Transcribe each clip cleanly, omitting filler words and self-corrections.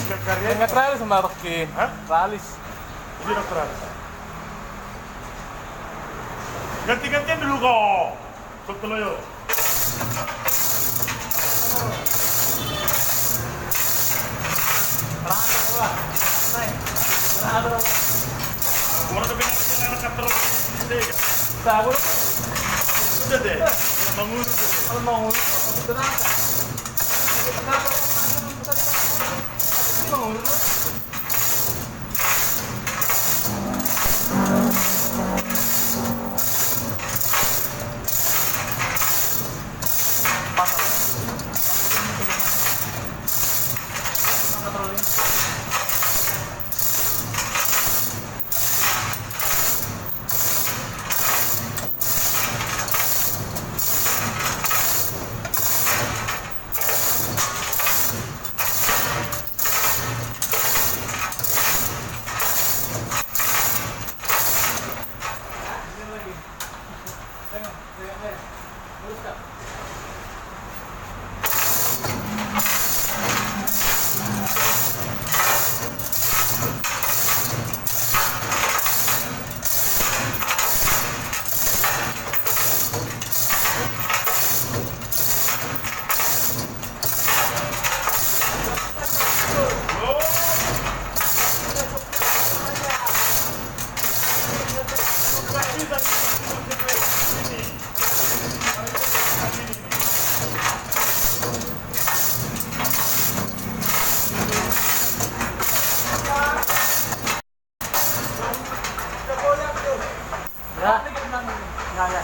Karya Nggak teralis sama Rocky. Hah? Teralis. Jadi dokter Alis. Ganti-gantian dulu kok. Betul yuk. Gua udah bilang anak kantor deh. Sabu Udah deh. Bangun. kalau mau kenapa? Kenapa? Ini mau ya.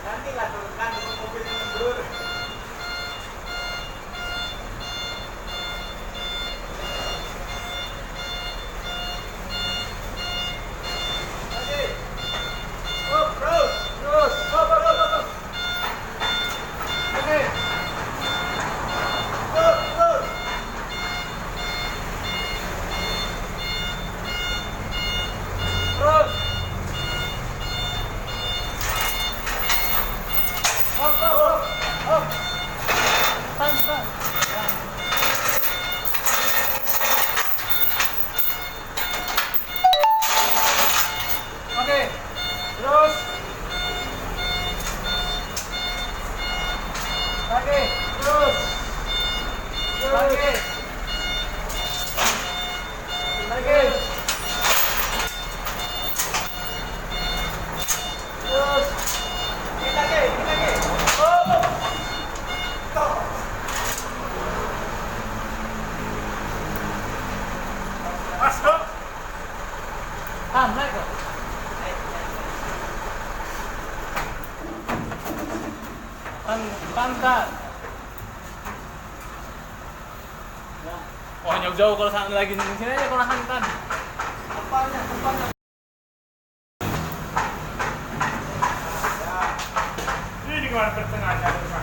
Nanti lah turunkan dengan mobil mundur. Oke. Oh, terus. Terus. Oh, terus. Oke. Terus, terus. Terus. Up, up, up, up. Tahan. Oke. Terus. Lagi. Terus. Lagi. Lagi. Terus. Ini lagi. Oh. Stop. Masuk. Tahan, naik kok. Pantat. Oh, jauh-jauh kalau sana lagi di sini aja kalau hantan. Tempatnya. Ini gimana pertengahannya?